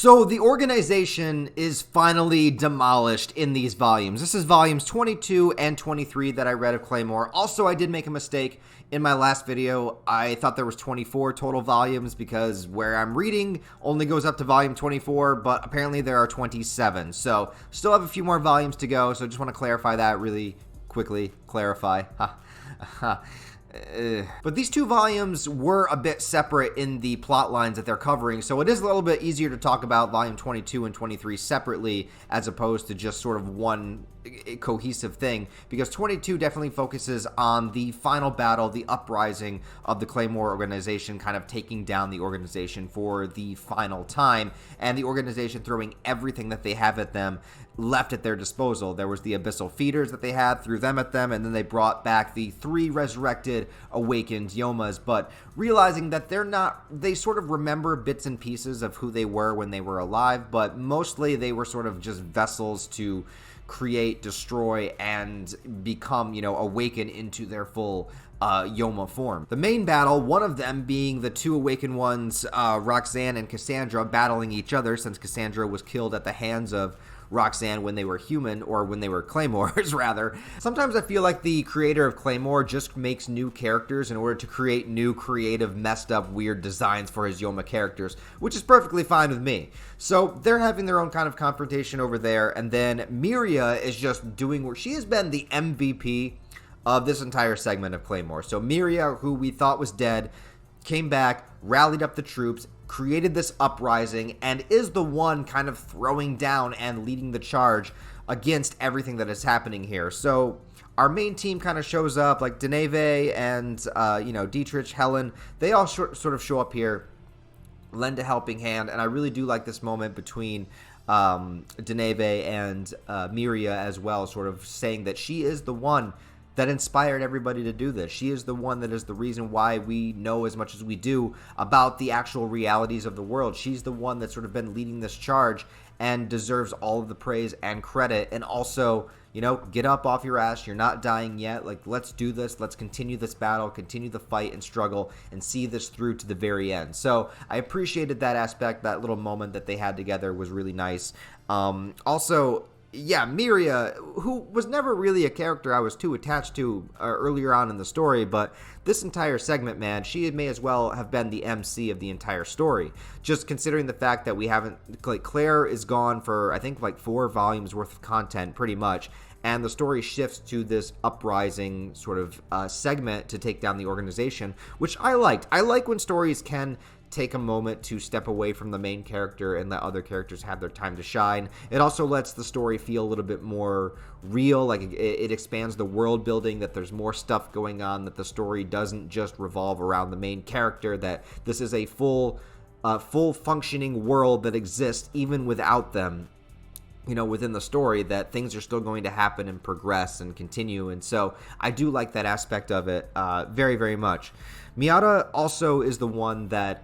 So the organization is finally demolished in these volumes. This is volumes 22 and 23 that I read of Claymore. Also, I did make a mistake in my last video. I thought there was 24 total volumes because where I'm reading only goes up to volume 24, but apparently there are 27. So still have a few more volumes to go. So just want to clarify that really quickly. Clarify. But these two volumes were a bit separate in the plot lines that they're covering, so it is a little bit easier to talk about volume 22 and 23 separately as opposed to just sort of one cohesive thing, because 22 definitely focuses on the final battle, the uprising of the Claymore organization, kind of taking down the organization for the final time, and the organization throwing everything that they have at them left at their disposal. There was the abyssal feeders that they had, threw them at them, and then they brought back the 3 resurrected, awakened Yomas, but realizing that they sort of remember bits and pieces of who they were when they were alive, but mostly they were sort of just vessels to create, destroy, and become, awaken into their full Yoma form. The main battle, one of them being the 2 awakened ones, Roxanne and Cassandra, battling each other since Cassandra was killed at the hands of Roxanne when they were human, or when they were Claymores, rather. Sometimes I feel like the creator of Claymore just makes new characters in order to create new, creative, messed up, weird designs for his Yoma characters, which is perfectly fine with me. So they're having their own kind of confrontation over there, and then Miria is just doing what she has been the MVP of this entire segment of Claymore. So Miria, who we thought was dead, came back, rallied up the troops, created this uprising, and is the one kind of throwing down and leading the charge against everything that is happening here. So our main team kind of shows up, like Deneve and, Dietrich, Helen. They all sort of show up here, lend a helping hand, and I really do like this moment between Deneve and Miria as well, sort of saying that she is the one that inspired everybody to do this. She is the one that is the reason why we know as much as we do about the actual realities of the world. She's the one that's sort of been leading this charge and deserves all of the praise and credit. And also, get up off your ass. You're not dying yet. Like, let's do this. Let's continue this battle, continue the fight and struggle, and see this through to the very end. So I appreciated that aspect. That little moment that they had together was really nice. Also, yeah, Miria, who was never really a character I was too attached to earlier on in the story, but this entire segment, man, she may as well have been the MC of the entire story. Just considering the fact that we haven't, Claire is gone for, I think, 4 volumes worth of content, pretty much, and the story shifts to this uprising sort of segment to take down the organization, which I liked. I like when stories can take a moment to step away from the main character and let other characters have their time to shine. It also lets the story feel a little bit more real, like it expands the world building, that there's more stuff going on, that the story doesn't just revolve around the main character, that this is a full functioning world that exists even without them, within the story, that things are still going to happen and progress and continue. And so I do like that aspect of it very, very much. Miata also is the one that,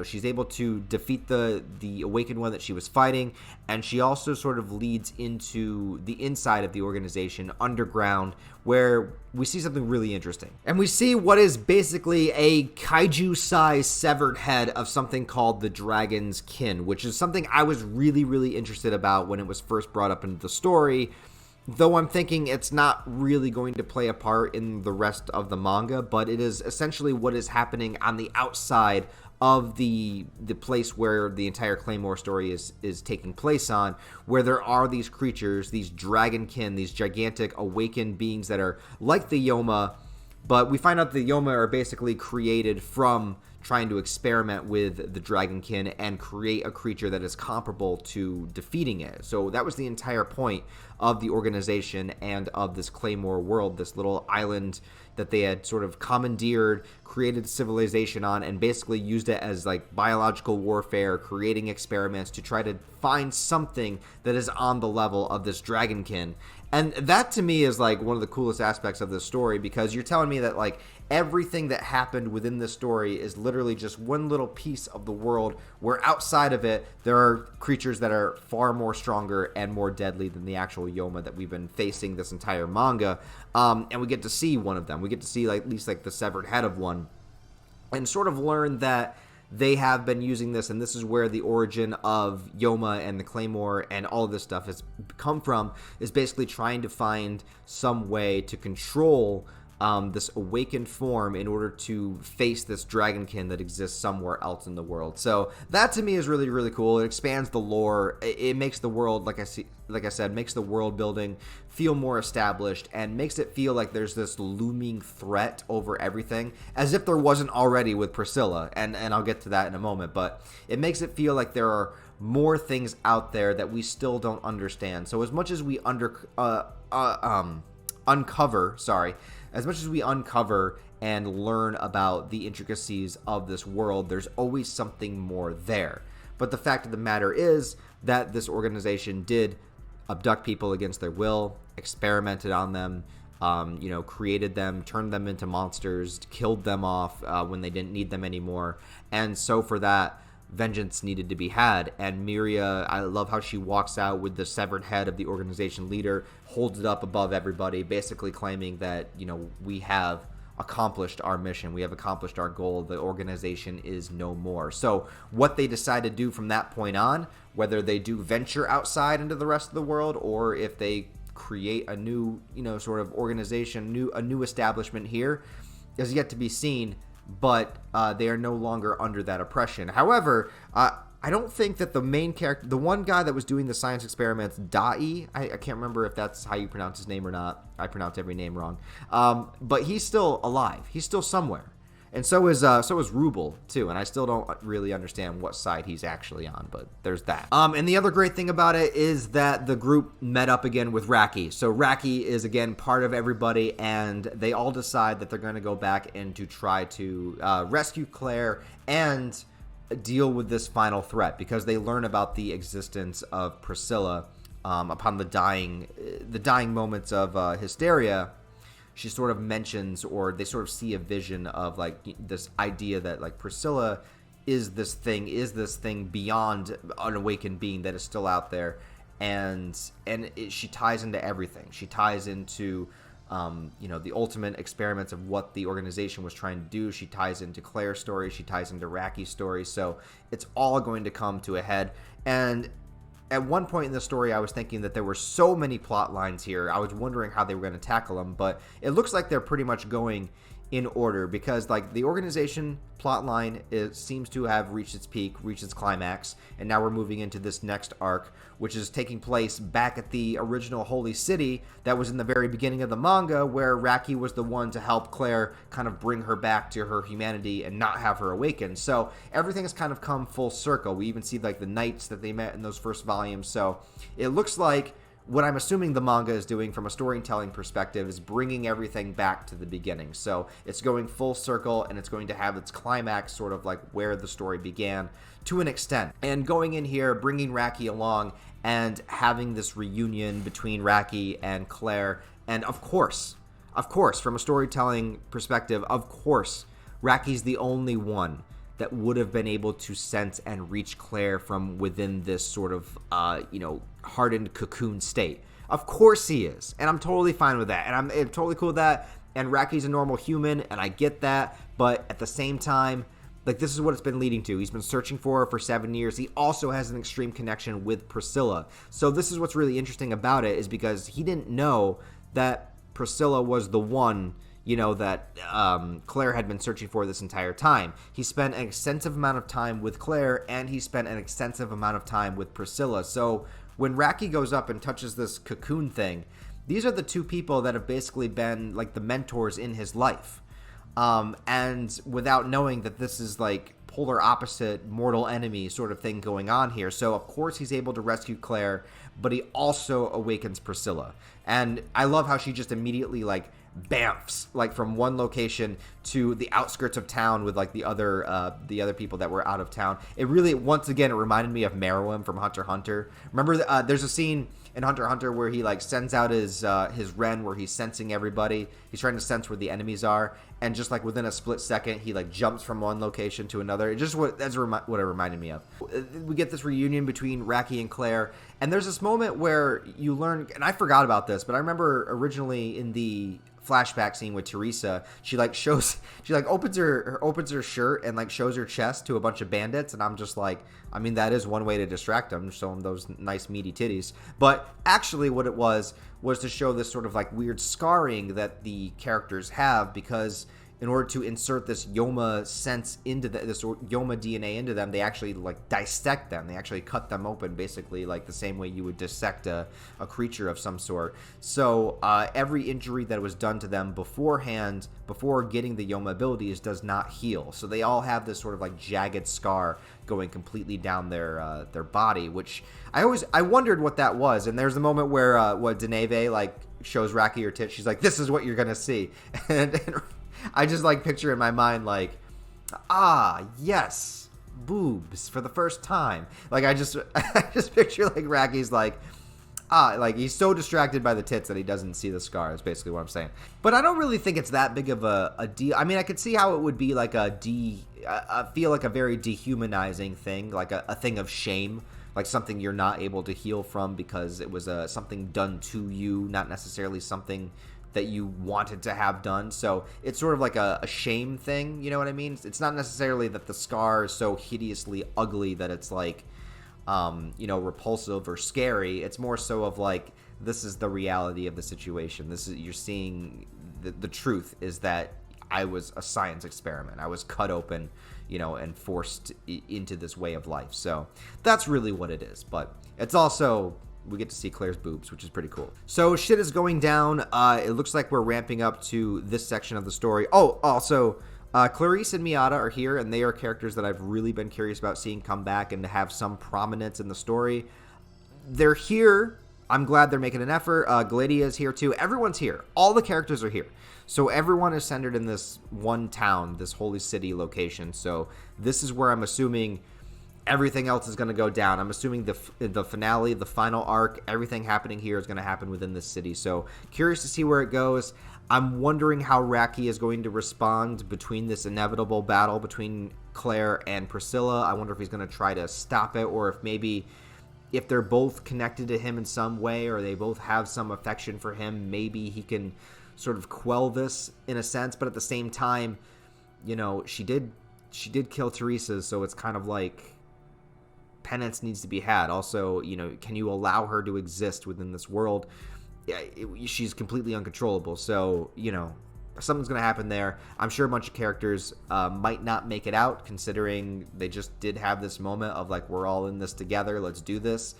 she's able to defeat the awakened one that she was fighting, and she also sort of leads into the inside of the organization, underground, where we see something really interesting. And we see what is basically a kaiju-sized severed head of something called the Dragon's Kin, which is something I was really, really interested about when it was first brought up into the story, though I'm thinking it's not really going to play a part in the rest of the manga, but it is essentially what is happening on the outside of the place where the entire Claymore story is taking place on, where there are these creatures, these dragonkin, these gigantic awakened beings that are like the Yoma, but we find out the Yoma are basically created from trying to experiment with the dragonkin and create a creature that is comparable to defeating it. So that was the entire point of the organization and of this Claymore world, this little island that they had sort of commandeered, created civilization on, and basically used it as biological warfare, creating experiments to try to find something that is on the level of this dragonkin. And that to me is one of the coolest aspects of this story, because you're telling me that everything that happened within this story is literally just one little piece of the world, where outside of it there are creatures that are far more stronger and more deadly than the actual Yoma that we've been facing this entire manga. And we get to see one of them. We get to see at least the severed head of one, and sort of learn that they have been using this, and this is where the origin of Yoma and the Claymore and all of this stuff has come from, is basically trying to find some way to control this awakened form in order to face this dragonkin that exists somewhere else in the world. So that to me is really, really cool. It expands the lore. It makes the world, like I said, makes the world building feel more established and makes it feel like there's this looming threat over everything, as if there wasn't already with Priscilla. And I'll get to that in a moment, but it makes it feel like there are more things out there that we still don't understand. So as much as we as much as we uncover and learn about the intricacies of this world, there's always something more there. But the fact of the matter is that this organization did abduct people against their will, experimented on them, created them, turned them into monsters, killed them off when they didn't need them anymore. And so for that, vengeance needed to be had. And Miria, I love how she walks out with the severed head of the organization leader, holds it up above everybody, basically claiming that, we have accomplished our mission, we have accomplished our goal, the organization is no more. So what they decide to do from that point on, whether they do venture outside into the rest of the world, or if they create a new, sort of organization, a new establishment here, is yet to be seen. But they are no longer under that oppression. However, I don't think that the main character, the one guy that was doing the science experiments, Dai, I can't remember if that's how you pronounce his name or not. I pronounce every name wrong. But he's still alive. He's still somewhere. And so is Rubel, too. And I still don't really understand what side he's actually on, but there's that. And the other great thing about it is that the group met up again with RAKI. So RAKI is, again, part of everybody, and they all decide that they're going to go back and to try to rescue Claire and deal with this final threat, because they learn about the existence of Priscilla upon the dying moments of Hysteria. She sort of mentions, or they sort of see a vision of like this idea that like Priscilla is this thing beyond an awakened being that is still out there, and she ties into everything. She ties into the ultimate experiments of what the organization was trying to do. She ties into Claire's story. She ties into RAKI's story. So it's all going to come to a head. And at one point in the story, I was thinking that there were so many plot lines here. I was wondering how they were going to tackle them, but it looks like they're pretty much going in order, because like the organization plot line seems to have reached its peak, reached its climax, and now we're moving into this next arc, which is taking place back at the original Holy City that was in the very beginning of the manga, where RAKI was the one to help Claire kind of bring her back to her humanity and not have her awaken. So everything has kind of come full circle. We even see like the knights that they met in those first volumes. So it looks like what I'm assuming the manga is doing from a storytelling perspective is bringing everything back to the beginning. So it's going full circle, and it's going to have its climax sort of like where the story began to an extent. And going in here, bringing RAKI along and having this reunion between RAKI and Claire. And of course, from a storytelling perspective, of course, RAKI's the only one that would have been able to sense and reach Claire from within this sort of, hardened cocoon state. Of course he is, and I'm totally fine with that, and I'm totally cool with that, and RAKI's a normal human, and I get that, but at the same time, like, this is what it's been leading to. He's been searching for her for 7 years. He also has an extreme connection with Priscilla. So this is what's really interesting about it, is because he didn't know that Priscilla was the one that Claire had been searching for this entire time. He spent an extensive amount of time with Claire, and he spent an extensive amount of time with Priscilla. So when RAKI goes up and touches this cocoon thing, these are the two people that have basically been like the mentors in his life. And without knowing that this is like polar opposite mortal enemy sort of thing going on here. So of course he's able to rescue Claire, but he also awakens Priscilla. And I love how she just immediately like bamfs like from one location to the outskirts of town with like the other people that were out of town. It really, once again, it reminded me of Meruem from Hunter x Hunter. Remember there's a scene in Hunter x Hunter where he like sends out his Ren, where he's sensing everybody. He's trying to sense where the enemies are, and just like within a split second, he like jumps from one location to another. That's what it reminded me of. We get this reunion between Raki and Claire, and there's this moment where you learn, and I forgot about this, but I remember originally in the flashback scene with Teresa, she opens her shirt and like shows her chest to a bunch of bandits, and I'm just like, I mean, that is one way to distract them, show them those nice meaty titties. But actually what it was to show this sort of like weird scarring that the characters have, because in order to insert this Yoma sense into this Yoma DNA into them, they actually like dissect them. They actually cut them open, basically like the same way you would dissect a creature of some sort. So every injury that was done to them beforehand, before getting the Yoma abilities, does not heal. So they all have this sort of like jagged scar going completely down their body, which I wondered what that was. And there's the moment where Deneve like shows Raki her tits. She's like, "This is what you're gonna see," and I just like picture in my mind like, yes, boobs for the first time. Like I just picture like Raki's like he's so distracted by the tits that he doesn't see the scar, is basically what I'm saying. But I don't really think it's that big of a deal. I mean, I could see how it would be like I feel like a very dehumanizing thing, like a thing of shame, like something you're not able to heal from because it was something done to you, not necessarily something that you wanted to have done. So it's sort of like a shame thing, you know what I mean? It's not necessarily that the scar is so hideously ugly that it's like, repulsive or scary. It's more so of like, this is the reality of the situation. You're seeing the truth is that I was a science experiment. I was cut open, and forced into this way of life. So that's really what it is. But it's also, we get to see Claire's boobs, which is pretty cool. So shit is going down. It looks like we're ramping up to this section of the story. Oh, also, Clarice and Miata are here, and they are characters that I've really been curious about seeing come back and to have some prominence in the story. They're here. I'm glad they're making an effort. Gladia is here too. Everyone's here. All the characters are here. So everyone is centered in this one town, this holy city location. So this is where I'm assuming everything else is going to go down. I'm assuming the finale, the final arc, everything happening here is going to happen within this city. So curious to see where it goes. I'm wondering how Raki is going to respond between this inevitable battle between Claire and Priscilla. I wonder if he's going to try to stop it, or if maybe if they're both connected to him in some way, or they both have some affection for him, maybe he can sort of quell this in a sense. But at the same time, she did kill Teresa, so it's kind of like penance needs to be had. Also, can you allow her to exist within this world? She's completely uncontrollable, so something's gonna happen there. I'm sure a bunch of characters might not make it out, considering they just did have this moment of like, we're all in this together, let's do this.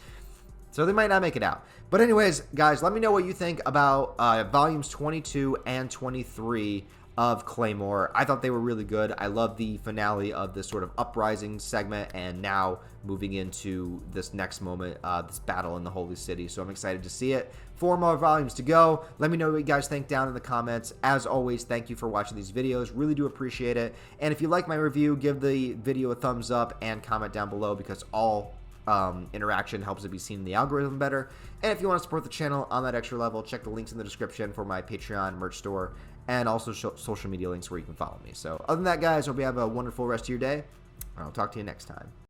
So they might not make it out. But anyways, guys, let me know what you think about volumes 22 and 23 of Claymore. I thought they were really good. I love the finale of this sort of uprising segment, and now moving into this next moment, this battle in the Holy City. So I'm excited to see it. 4 more volumes to go. Let me know what you guys think down in the comments. As always, thank you for watching these videos. Really do appreciate it. And if you like my review, give the video a thumbs up and comment down below, because all interaction helps it be seen in the algorithm better. And if you want to support the channel on that extra level, check the links in the description for my Patreon merch store, and also social media links where you can follow me. So other than that, guys, hope you have a wonderful rest of your day, and I'll talk to you next time.